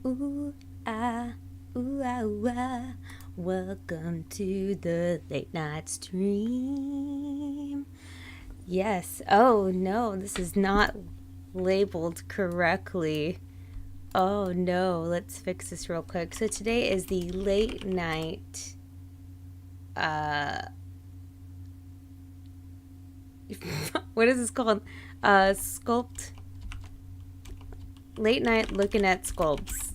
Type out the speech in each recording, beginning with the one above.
Ooh, ah, ooh, ah, ooh, ah. Welcome to the late night stream. Yes. Oh, no, this is not labeled correctly. Oh, no. Let's fix this real quick. So today is the late night, what is this called? Sculpt. Late night looking at sculpts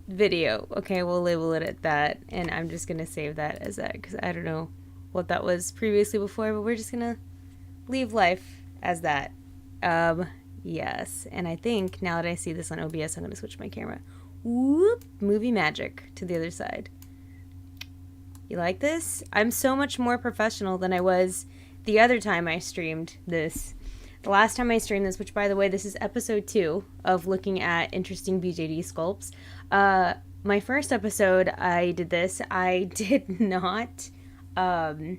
video. Okay, we'll label it at that, and I'm just gonna save that as that because I don't know what that was previously before, but we're just gonna leave life as that. Yes, and I think now that I see this on OBS, I'm gonna switch my camera. Whoop, movie magic to the other side. You like this? I'm so much more professional than I was the other time I streamed this. The last time I streamed this, which by the way, this is episode 2 of looking at interesting BJD sculpts. My first episode I did this. I did not do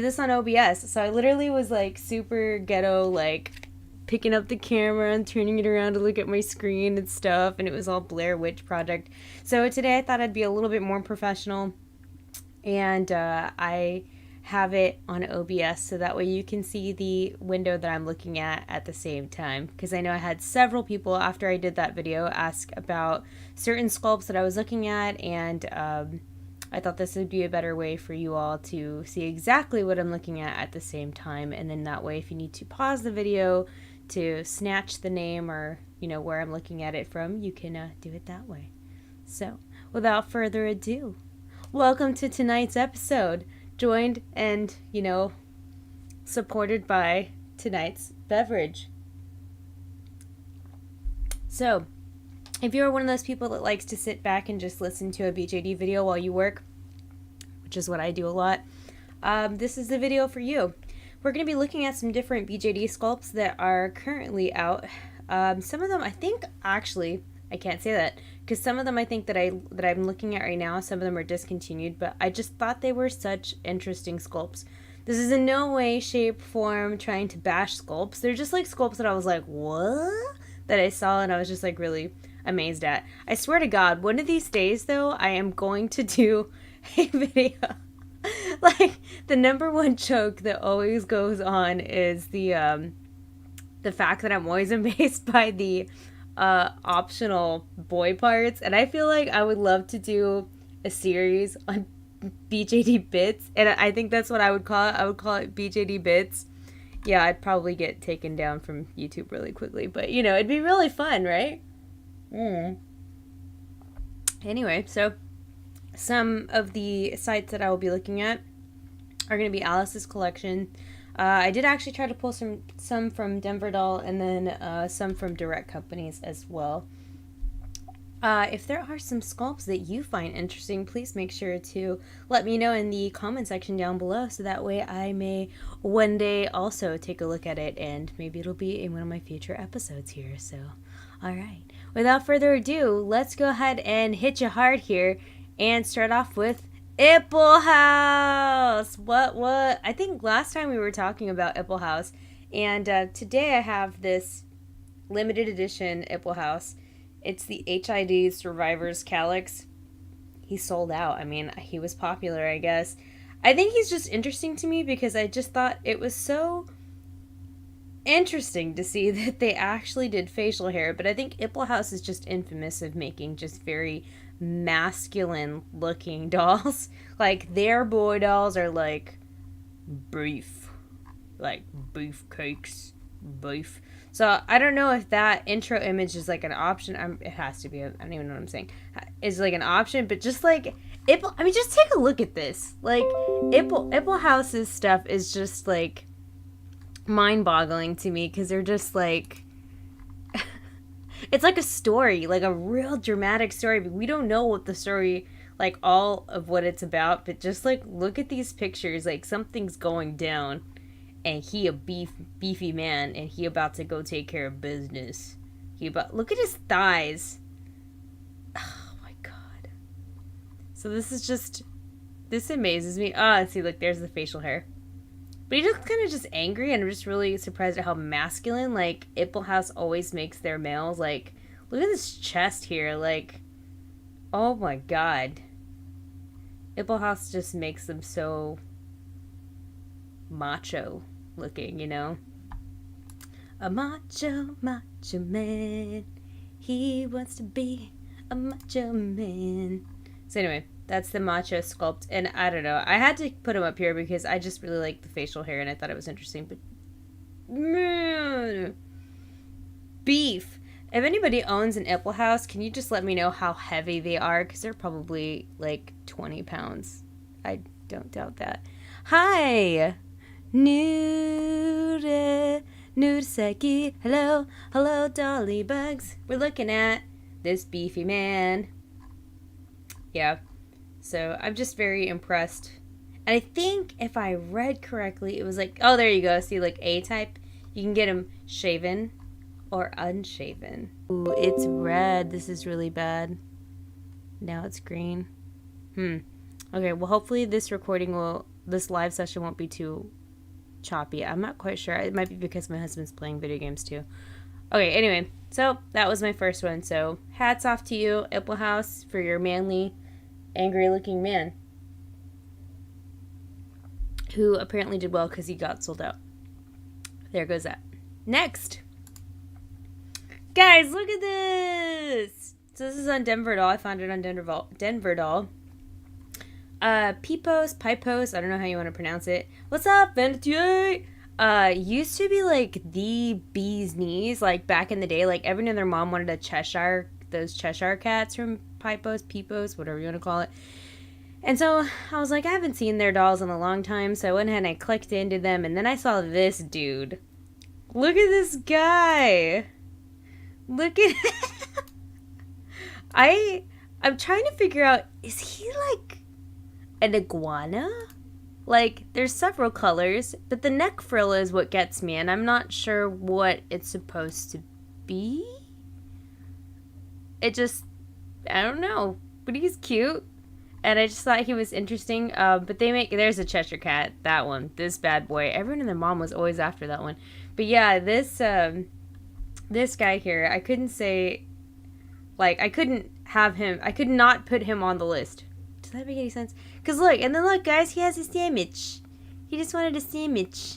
this on OBS. So I literally was like super ghetto, like picking up the camera and turning it around to look at my screen and stuff. And it was all Blair Witch Project. So today I thought I'd be a little bit more professional. And I have it on OBS so that way you can see the window that I'm looking at the same time, because I know I had several people after I did that video ask about certain sculpts that I was looking at, and I thought this would be a better way for you all to see exactly what I'm looking at the same time, and then that way if you need to pause the video to snatch the name or where I'm looking at it from, you can do it that way. So without further ado, welcome to tonight's episode, joined and, supported by tonight's beverage. So, if you're one of those people that likes to sit back and just listen to a BJD video while you work, which is what I do a lot, this is the video for you. We're going to be looking at some different BJD sculpts that are currently out. Some of them, I think, actually, I can't say that, because some of them I think that I'm looking at right now, some of them are discontinued, but I just thought they were such interesting sculpts. This is in no way, shape, form trying to bash sculpts. They're just like sculpts that I was like, what? That I saw and I was just like really amazed at. I swear to God, one of these days though, I am going to do a video. Like, the number one joke that always goes on is the fact that I'm always amazed by the optional boy parts, and I feel like I would love to do a series on BJD bits, and I think that's what I would call it. I would call it BJD bits. Yeah, I'd probably get taken down from YouTube really quickly, but it'd be really fun, right? Anyway, so some of the sites that I will be looking at are going to be Alice's collection. I did actually try to pull some from Denver Doll, and then some from direct companies as well. If there are some sculpts that you find interesting, please make sure to let me know in the comment section down below, so that way I may one day also take a look at it, and maybe it'll be in one of my future episodes here. So, alright. Without further ado, let's go ahead and hit you hard here and start off with Ipple House. What? I think last time we were talking about Ipple House, and today I have this limited edition Ipple House. It's the HID Survivors Calyx. He sold out. I mean, he was popular, I guess. I think he's just interesting to me because I just thought it was so interesting to see that they actually did facial hair, but I think Ipple House is just infamous of making just very masculine looking dolls. Like, their boy dolls are like beef, like beef cakes, beef. So I don't know if that intro image is like an option. It has to be. I don't even know what I'm saying. Is like an option, but just like Ipple. I mean, just take a look at this. Like, Ipple House's stuff is just like mind-boggling to me, because they're just like, it's like a story, like a real dramatic story, but we don't know what the story, like all of what it's about, but just like look at these pictures, like something's going down, and he a beefy man, and he about to go take care of business. Look at his thighs. Oh my God. So this amazes me. See, look, there's the facial hair. But he looks kind of just angry, and I'm just really surprised at how masculine, like, Ipple House always makes their males, like, Look at this chest here. Like, oh my god. House just makes them so macho looking, you know? A macho man. He wants to be a macho man. So anyway, that's the macho sculpt. And I don't know. I had to put him up here because I just really like the facial hair and I thought it was interesting. But man, beef. If anybody owns an House, can you just let me know how heavy they are? Because they're probably like 20 pounds. I don't doubt that. Hi! Nude Seki. Hello, dolly bugs. We're looking at this beefy man. Yeah. So I'm just very impressed. And I think if I read correctly, it was like, oh, there you go. See, like A-type. You can get him shaven or unshaven. Ooh, it's red. This is really bad. Now it's green. Okay, well, hopefully this live session won't be too choppy. I'm not quite sure. It might be because my husband's playing video games too. Okay, anyway, so that was my first one. So hats off to you, House, for your manly, angry-looking man, who apparently did well because he got sold out. There goes that. Next. Guys, look at this! So this is on Denver Doll. I found it on Denver Doll. Pipos, I don't know how you want to pronounce it. What's up, Vanity? Used to be like the bee's knees, like back in the day. Like everyone and their mom wanted those Cheshire cats from Pipos, whatever you want to call it. And so I was like, I haven't seen their dolls in a long time, so I went ahead and I clicked into them, and then I saw this dude. Look at this guy. Look at I'm trying to figure out, is he like an iguana? Like, there's several colors, but the neck frill is what gets me, and I'm not sure what it's supposed to be. I don't know, but he's cute, and I just thought he was interesting. But there's a Cheshire cat, that one, this bad boy. Everyone and their mom was always after that one. But yeah, this guy here, I couldn't say, like, I could not put him on the list. Does that make any sense? Because look, and then look, guys, he has a sandwich. He just wanted a sandwich.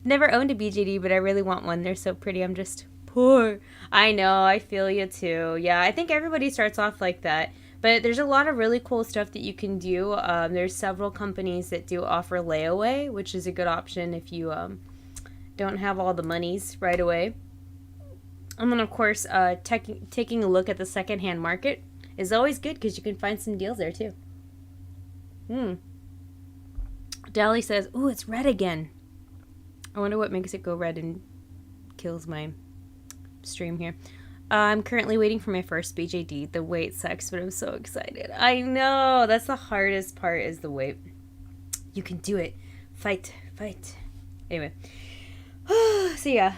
Never owned a BJD, but I really want one. They're so pretty. I'm just poor. I know, I feel you too. Yeah, I think everybody starts off like that. But there's a lot of really cool stuff that you can do. There's several companies that do offer layaway, which is a good option if you don't have all the monies right away. And then, of course, taking a look at the secondhand market is always good because you can find some deals there, too. Dolly says, ooh, it's red again. I wonder what makes it go red and kills my stream here. I'm currently waiting for my first BJD. The wait sucks, but I'm so excited. I know! That's the hardest part, is the wait. You can do it. Fight. Anyway. So, yeah.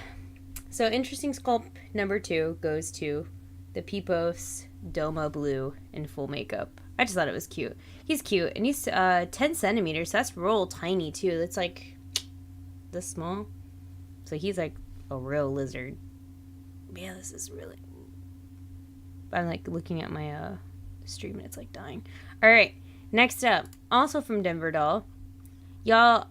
So, interesting sculpt number 2 goes to the Pipos Doma Blue in full makeup. I just thought it was cute. He's cute, and he's 10 centimeters. That's real tiny, too. That's like this small. So, he's like a real lizard. Yeah, this is really... I'm like looking at my stream, and it's like dying. All right, next up, also from Denver Doll. Y'all,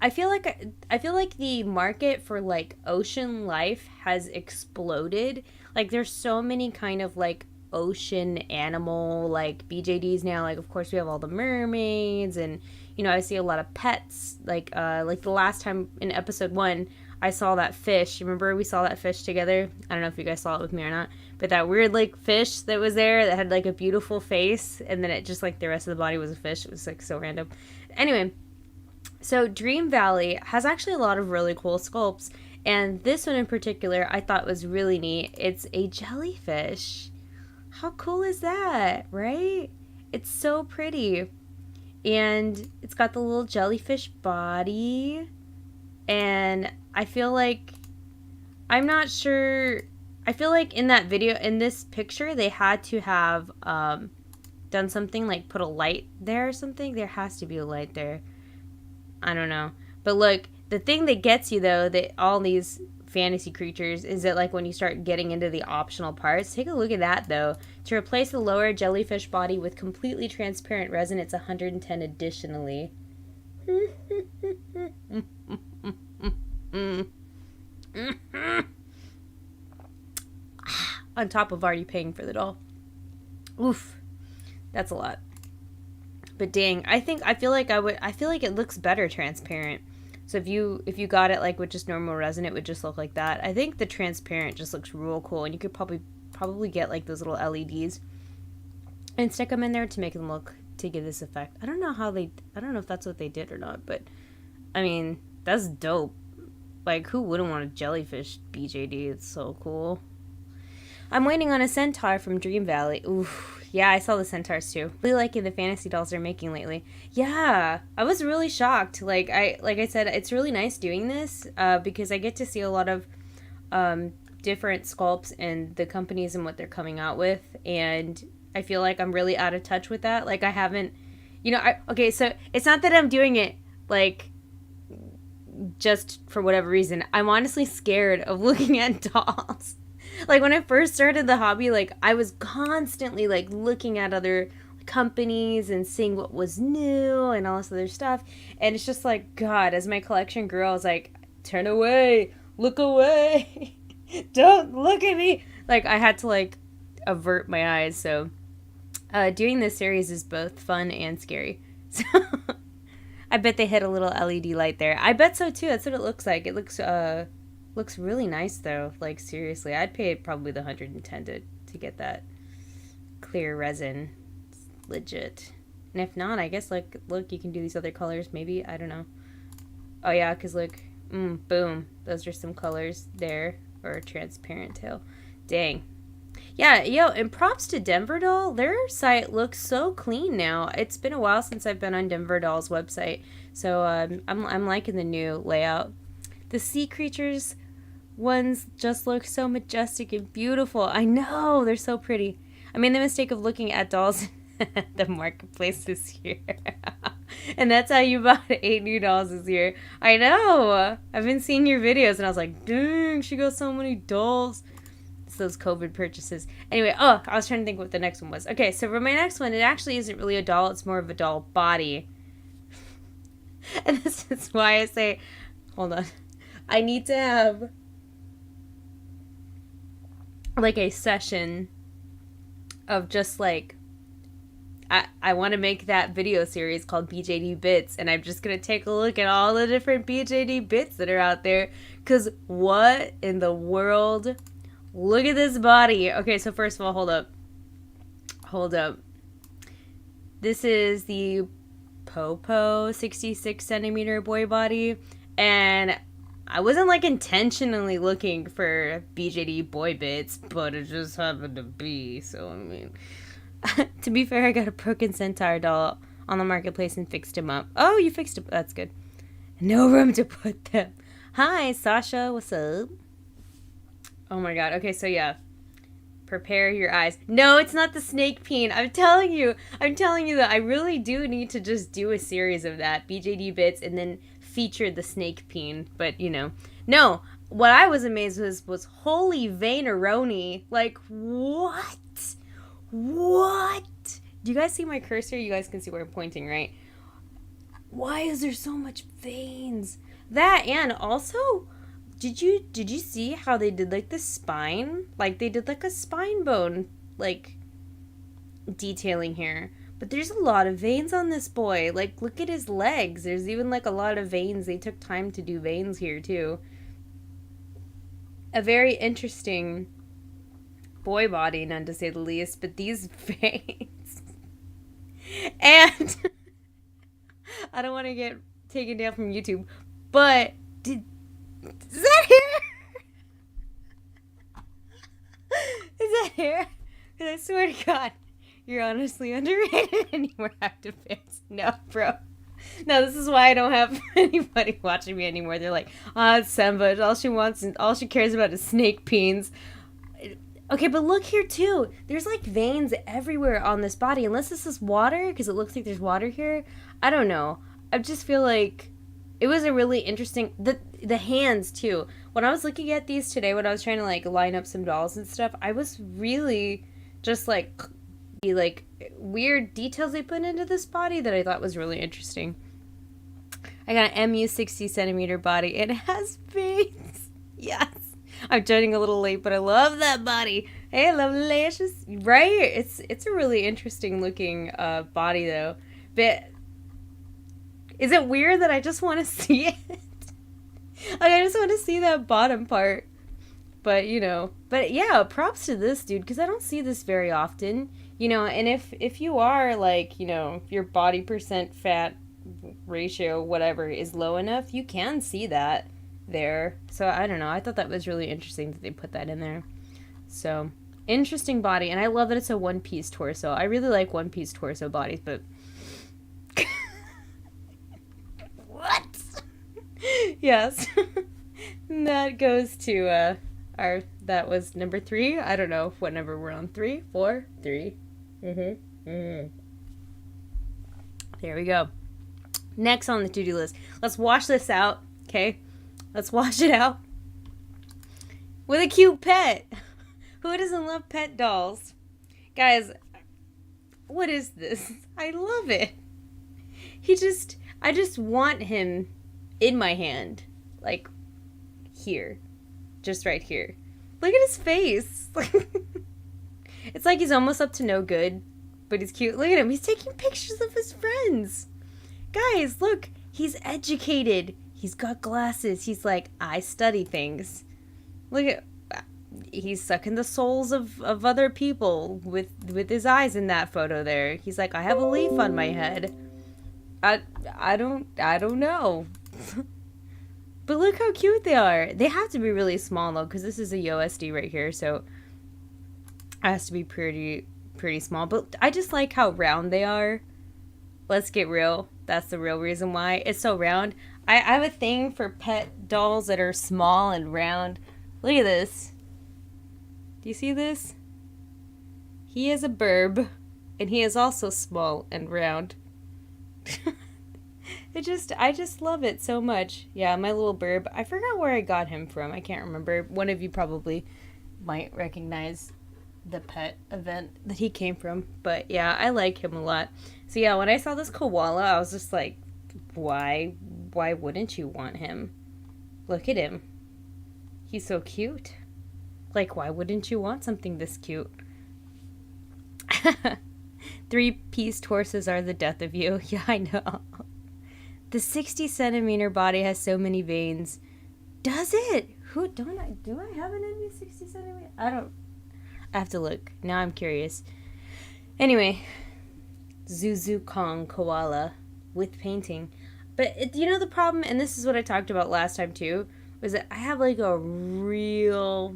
I feel like the market for like ocean life has exploded. Like there's so many kind of like ocean animal like BJDs now. Like of course we have all the mermaids, and you know I see a lot of pets. Like the last time in episode 1 I saw that fish. Remember we saw that fish together? I don't know if you guys saw it with me or not, but that weird like fish that was there that had like a beautiful face, and then it just like the rest of the body was a fish. It was like so random. Anyway, so Dream Valley has actually a lot of really cool sculpts, and this one in particular I thought was really neat. It's a jellyfish. How cool is that, right? It's so pretty. And it's got the little jellyfish body. And I feel like, I'm not sure, I feel like in that video, in this picture, they had to have done something like put a light there or something. There has to be a light there. I don't know. But look, the thing that gets you though, that all these fantasy creatures is it like when you start getting into the optional parts. Take a look at that though. To replace the lower jellyfish body with completely transparent resin, it's 110 additionally. On top of already paying for the doll. Oof. That's a lot. But dang, I feel like it looks better transparent. So if you got it like with just normal resin, it would just look like that. I think the transparent just looks real cool, and you could probably get like those little LEDs and stick them in there to make them look, to give this effect. I don't know if that's what they did or not, but I mean, that's dope. Like, who wouldn't want a jellyfish BJD? It's so cool. I'm waiting on a centaur from Dream Valley. Ooh, yeah, I saw the centaurs too. Really liking the fantasy dolls they're making lately. Yeah, I was really shocked. Like I said, it's really nice doing this because I get to see a lot of different sculpts and the companies and what they're coming out with, and I feel like I'm really out of touch with that. Like, I haven't, okay, so it's not that I'm doing it like just for whatever reason. I'm honestly scared of looking at dolls. Like, when I first started the hobby, like, I was constantly, like, looking at other companies and seeing what was new and all this other stuff. And it's just like, God, as my collection grew, I was like, turn away, look away, don't look at me. Like, I had to, like, avert my eyes. So, doing this series is both fun and scary. So, I bet they hit a little LED light there. I bet so, too. That's what it looks like. It looks really nice though. Like, seriously, I'd pay probably the 110 to get that clear resin. It's legit. And if not, I guess like, look, you can do these other colors maybe. I don't know. Oh yeah, because look, boom, those are some colors there. Or transparent tail. Dang. Yeah, yo, and props to Denver Doll. Their site looks so clean now. It's been a while since I've been on Denver Doll's website, so I'm liking the new layout. The sea creatures ones just look so majestic and beautiful. I know, they're so pretty. I made the mistake of looking at dolls at the marketplace this year. And that's how you bought 8 new dolls this year. I know. I've been seeing your videos and I was like, dang, she got so many dolls. It's those COVID purchases. Anyway, I was trying to think what the next one was. Okay, so for my next one, it actually isn't really a doll. It's more of a doll body. And this is why I say, hold on. I need to have like a session of just like, I want to make that video series called BJD bits, and I'm just going to take a look at all the different BJD bits that are out there, because what in the world? Look at this body. Okay, so first of all, hold up. This is the Popo 66 centimeter boy body, and I wasn't like intentionally looking for BJD boy bits, but it just happened to be. So, I mean, to be fair, I got a broken centaur doll on the marketplace and fixed him up. Oh, you fixed it. That's good. No room to put them. Hi, Sasha. What's up? Oh my god. Okay, so yeah. Prepare your eyes. No, it's not the snake peen. I'm telling you that I really do need to just do a series of that. BJD bits and then feature the snake peen. But, no. What I was amazed was holy Veineroni. Like, what? What? Do you guys see my cursor? You guys can see where I'm pointing, right? Why is there so much veins? That, and also, did you see how they did like the spine? Like they did like a spine bone like detailing here. But there's a lot of veins on this boy. Like, look at his legs. There's even like a lot of veins. They took time to do veins here too. A very interesting boy body, none to say the least, but these veins. And I don't want to get taken down from YouTube, but is that hair? Is that hair? Because I swear to God, you're honestly underrated and you were active fans. No, bro. No, this is why I don't have anybody watching me anymore. They're like, Asenva, all she wants and all she cares about is snake peens. Okay, but look here too. There's like veins everywhere on this body. Unless this is water, because it looks like there's water here. I don't know. I just feel like it was a really interesting... the hands too. When I was looking at these today, when I was trying to like line up some dolls and stuff, I was really just like weird details they put into this body that I thought was really interesting. I got an MU 60 centimeter body. It has veins. Yes. I'm joining a little late, but I love that body. Hey, lovely. Right? It's a really interesting looking body though. But is it weird that I just want to see it? Like, I just want to see that bottom part. But, you know, but yeah, props to this dude, because I don't see this very often. You know, and if you are, like, you know, if your body percent fat ratio, whatever, is low enough, you can see that there. So, I don't know. I thought that was really interesting that they put that in there. So, interesting body. And I love that it's a one-piece torso. I really like one-piece torso bodies, but... What? Yes. That goes to, that was number 3. I don't know what number we're on. 3? 4? 3? There we go. Next on the to-do list. Let's wash this out, okay? Let's wash it out with a cute pet. Who doesn't love pet dolls? Guys, what is this? I love it. I just want him in my hand. Like, here. Just right here. Look at his face. It's like he's almost up to no good, but he's cute. Look at him. He's taking pictures of his friends. Guys, look. He's educated. He's got glasses. He's like, I study things. Look at... He's sucking the souls of other people with his eyes in that photo there. He's like, I have a leaf on my head. I don't know. But look how cute they are. They have to be really small though, because this is a USD right here, so it has to be pretty small. But I just like how round they are. Let's get real. That's the real reason why it's so round. I have a thing for pet dolls that are small and round. Look at this. Do you see this? He is a burb, and he is also small and round. I just love it so much. Yeah, my little burb. I forgot where I got him from. I can't remember. One of you probably might recognize the pet event that he came from. But yeah, I like him a lot. So yeah, when I saw this koala, I was just like, why wouldn't you want him? Look at him. He's so cute. Like, why wouldn't you want something this cute? 3-piece torsos are the death of you. Yeah, I know. The 60 centimeter body has so many veins. Does it? Do I have an envy 60 centimeter? I have to look. Now I'm curious. Anyway, Zuzu Kong koala with painting. But you know the problem, and this is what I talked about last time too, was that I have like a real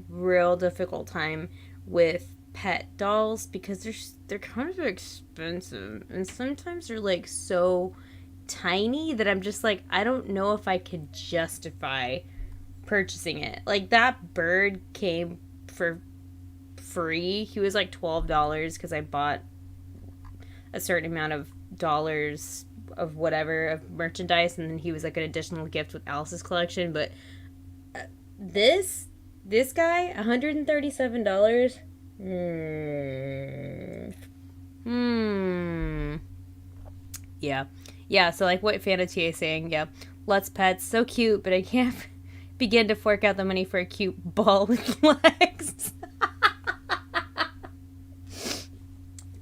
difficult time with pet dolls because they're kind of expensive, and sometimes they're like so tiny that I'm just like, I don't know if I could justify purchasing it. Like, that bird came for free. He was like $12 because I bought a certain amount of dollars of whatever, of merchandise, and then he was like an additional gift with Alice's collection. But this guy, $137. Yeah, so like what Fantasy is saying, yeah. Let's Pets, so cute, but I can't begin to fork out the money for a cute ball with legs.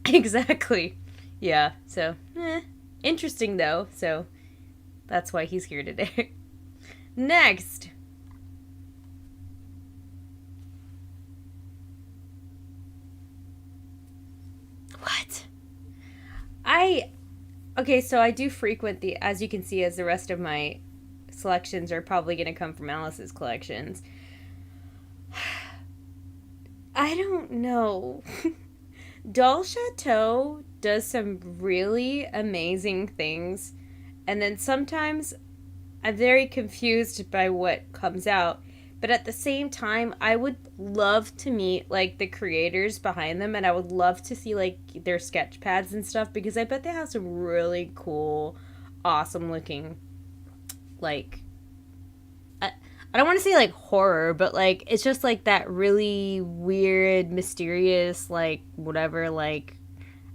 Exactly. Yeah, so, interesting though, so that's why he's here today. Next. What? Okay, so I do frequent as you can see, as the rest of my selections are probably going to come from Alice's collections. I don't know. Doll Chateau does some really amazing things, and then sometimes I'm very confused by what comes out. But at the same time, I would love to meet, like, the creators behind them, and I would love to see, like, their sketch pads and stuff, because I bet they have some really cool, awesome looking, like, I don't want to say like horror, but like it's just like that really weird, mysterious, like whatever, like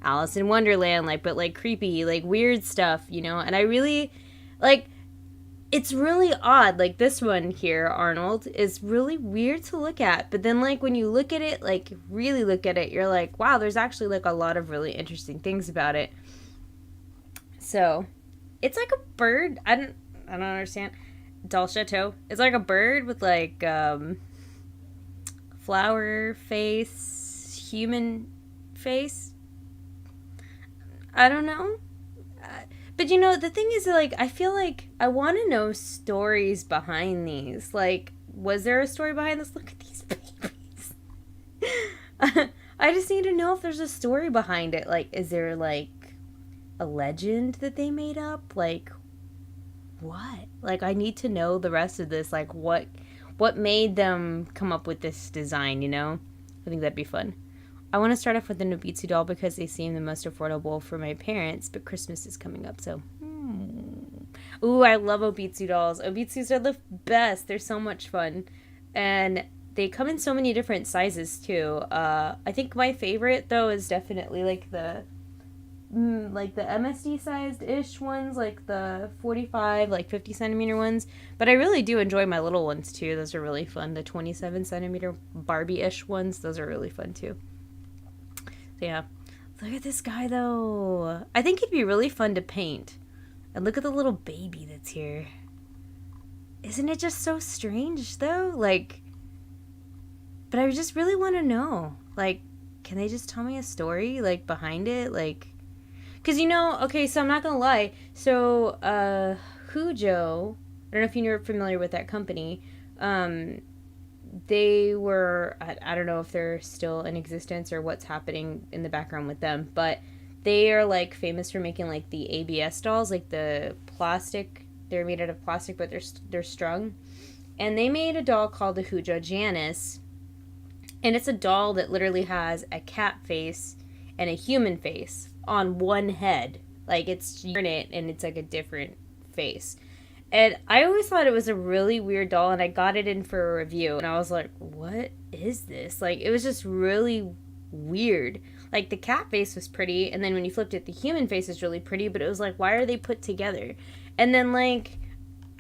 Alice in Wonderland, like, but like creepy, like weird stuff, you know? And I really like, it's really odd. Like this one here, Arnold, is really weird to look at. But then like when you look at it, like really look at it, you're like, wow, there's actually like a lot of really interesting things about it. So it's like a bird. I don't understand. Doll Chateau. It's like a bird with like flower face, human face. I don't know. But you know, the thing is, like, I feel like I want to know stories behind these. Like, was there a story behind this? Look at these babies. I just need to know if there's a story behind it. Like, is there like a legend that they made up? Like, what? Like, I need to know the rest of this. Like, what made them come up with this design, you know? I think that'd be fun. I want to start off with the Nobitsu doll because they seem the most affordable for my parents, but Christmas is coming up, so... Ooh, I love Obitsu dolls. Obitsus are the best. They're so much fun. And they come in so many different sizes, too. I think my favorite, though, is definitely, like, the MSD-sized-ish ones, like the 45, like 50 centimeter ones. But I really do enjoy my little ones, too. Those are really fun. The 27 centimeter Barbie-ish ones, those are really fun, too. So, yeah. Look at this guy, though. I think he'd be really fun to paint. And look at the little baby that's here. Isn't it just so strange, though? Like, but I just really want to know. Like, can they just tell me a story, like, behind it? Like, because, you know, okay, so I'm not going to lie. So, Hujo, I don't know if you're familiar with that company. They were, I don't know if they're still in existence or what's happening in the background with them, but they are, like, famous for making, like, the ABS dolls, like the plastic. They're made out of plastic, but they're strung. And they made a doll called the Hujo Janice, and it's a doll that literally has a cat face and a human face on one head. Like, it's you turn it and it's like a different face. And I always thought it was a really weird doll, and I got it in for a review, and I was like, what is this? Like, it was just really weird. Like, the cat face was pretty, and then when you flipped it, the human face is really pretty, but it was like, why are they put together? And then, like,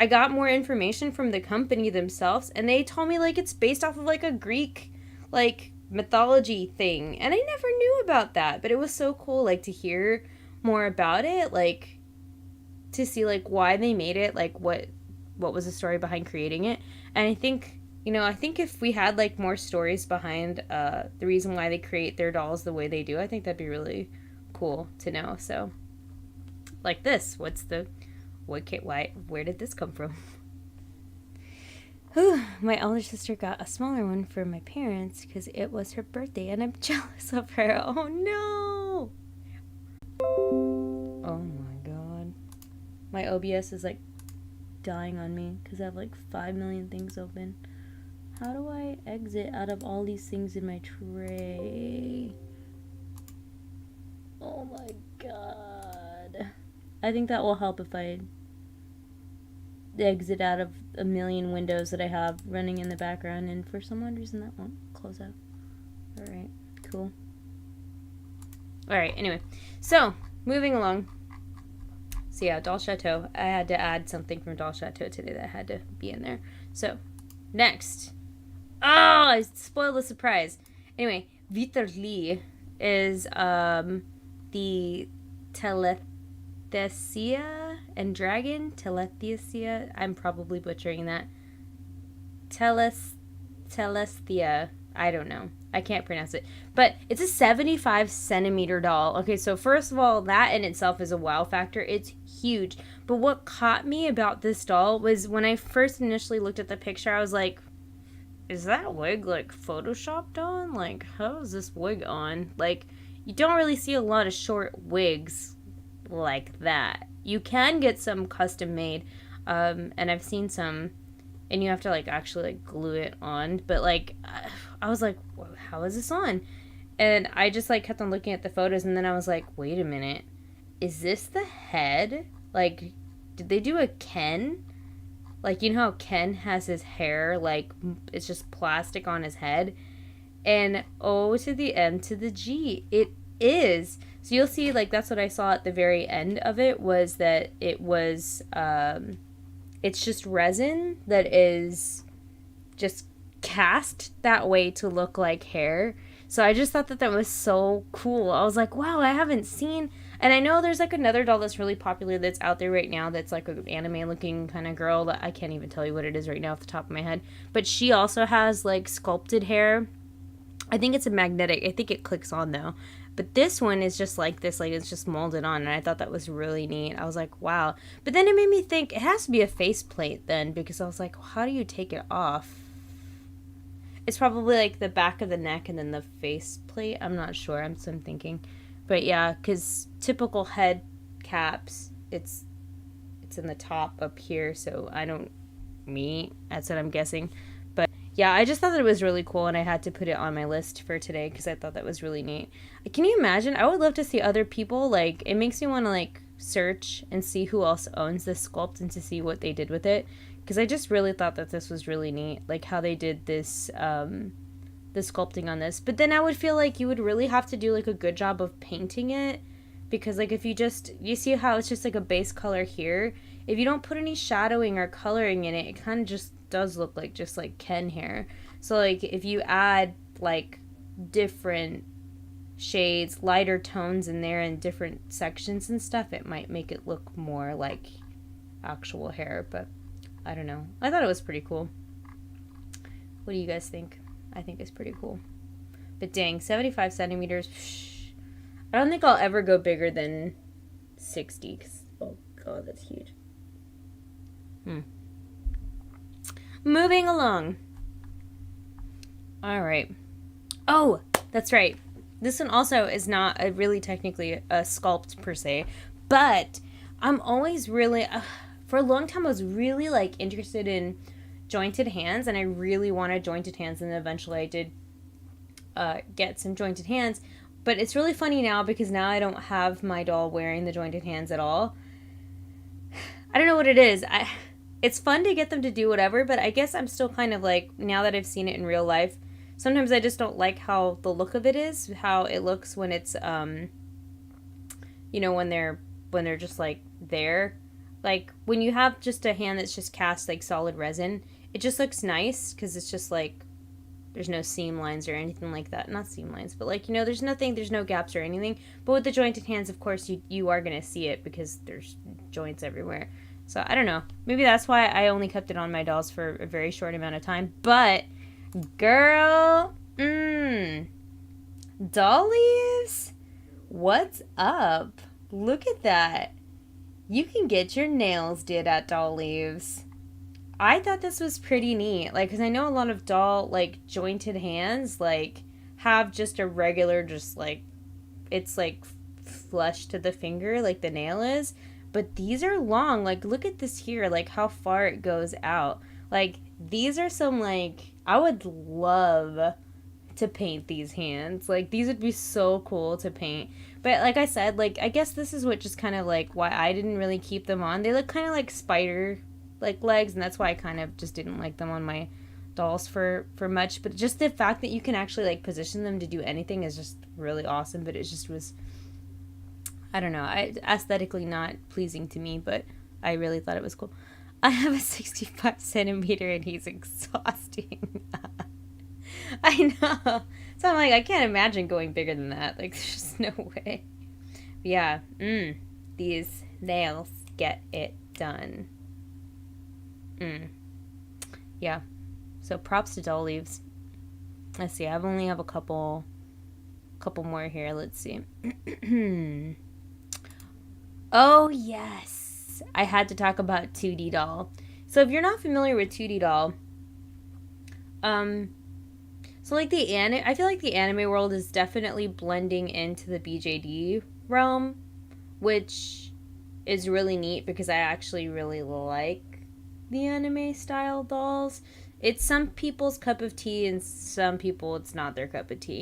I got more information from the company themselves, and they told me, like, it's based off of, like, a Greek, like, mythology thing. And I never knew about that, but it was so cool, like, to hear more about it, like, to see, like, why they made it, like, what was the story behind creating it. And I think, you know, I think if we had, like, more stories behind the reason why they create their dolls the way they do, I think that'd be really cool to know. So, like this, where did this come from? Whew, my older sister got a smaller one for my parents because it was her birthday, and I'm jealous of her. Oh, no! Oh, my God. My OBS is, like, dying on me because I have, like, 5 million things open. How do I exit out of all these things in my tray? Oh, my God. I think that will help if I exit out of a million windows that I have running in the background, and for some odd reason that won't close out. Alright, cool. Alright, anyway. So, moving along. So yeah, Doll Chateau. I had to add something from Doll Chateau today that had to be in there. So, next. Oh, I spoiled the surprise. Anyway, Viterli is the Telethesia and Dragon. Telethesia. I'm probably butchering that. Telesthea. I don't know. I can't pronounce it. But it's a 75 centimeter doll. Okay, so first of all, that in itself is a wow factor. It's huge. But what caught me about this doll was when I first initially looked at the picture, I was like, is that wig, like, photoshopped on? Like, how is this wig on? Like, you don't really see a lot of short wigs like that. You can get some custom made, and I've seen some, and you have to, like, actually, like, glue it on. But, like, I was like, how is this on? And I just, like, kept on looking at the photos, and then I was like, wait a minute. Is this the head? Like, did they do a Ken? Like, you know how Ken has his hair, like, it's just plastic on his head? And O to the M to the G. It is. So you'll see, like, that's what I saw at the very end of it, was that it was, it's just resin that is just cast that way to look like hair. So I just thought that that was so cool. I was like, wow, I haven't seen. And I know there's like another doll that's really popular that's out there right now that's like an anime looking kind of girl that I can't even tell you what it is right now off the top of my head. But she also has like sculpted hair. I think it's a magnetic. I think it clicks on though. But this one is just like this, like it's just molded on, and I thought that was really neat. I was like, wow. But then it made me think it has to be a faceplate then, because I was like, well, how do you take it off? It's probably like the back of the neck and then the faceplate. I'm not sure. I'm thinking. But yeah, because typical head caps, it's in the top up here, so that's what I'm guessing. But yeah, I just thought that it was really cool, and I had to put it on my list for today because I thought that was really neat. Can you imagine? I would love to see other people, like, it makes me want to, like, search and see who else owns this sculpt and to see what they did with it, because I just really thought that this was really neat, like, how they did this, the sculpting on this. But then I would feel like you would really have to do, like, a good job of painting it, because, like, if you see how it's just, like, a base color here, if you don't put any shadowing or coloring in it, it kind of just does look like just like Ken hair. So like if you add like different shades, lighter tones in there in different sections and stuff, it might make it look more like actual hair. But I don't know. I thought it was pretty cool. What do you guys think? I think it's pretty cool. But dang, 75 centimeters. I don't think I'll ever go bigger than 60. Oh god, that's huge. Moving along. All right. Oh, that's right. This one also is not really technically a sculpt per se, but I'm always really, for a long time I was really like interested in jointed hands, and I really wanted jointed hands, and eventually I did get some jointed hands. But it's really funny now because now I don't have my doll wearing the jointed hands at all. I don't know what it is. It's fun to get them to do whatever, but I guess I'm still kind of like, now that I've seen it in real life, sometimes I just don't like how the look of it is, how it looks when it's, you know, when they're just like there. Like when you have just a hand that's just cast like solid resin, it just looks nice because it's just like, there's no seam lines or anything like that. Not seam lines, but like, you know, there's no gaps or anything. But with the jointed hands, of course, you are going to see it because there's joints everywhere. So, I don't know. Maybe that's why I only kept it on my dolls for a very short amount of time. But, girl, dollies, what's up? Look at that. You can get your nails did at dollies. I thought this was pretty neat. Like, because I know a lot of doll, like, jointed hands, like, have just a regular, just, like, it's, like, flush to the finger, like the nail is. But these are long. Like, look at this here. Like, how far it goes out. Like, these are some, like... I would love to paint these hands. Like, these would be so cool to paint. But, like I said, like, I guess this is what just kind of, like, why I didn't really keep them on. They look kind of like spider, like, legs. And that's why I kind of just didn't like them on my dolls for much. But just the fact that you can actually, like, position them to do anything is just really awesome. But it just was... I don't know, aesthetically not pleasing to me, but I really thought it was cool. I have a 65 centimeter and he's exhausting. I know. So I'm like, I can't imagine going bigger than that. Like, there's just no way. But yeah, these nails get it done. Yeah. So props to doll leaves. Let's see, I only have a couple more here. Let's see. Oh, yes. I had to talk about 2D doll. So if you're not familiar with 2D doll, so like I feel like the anime world is definitely blending into the BJD realm, which is really neat because I actually really like the anime style dolls. It's some people's cup of tea and some people it's not their cup of tea.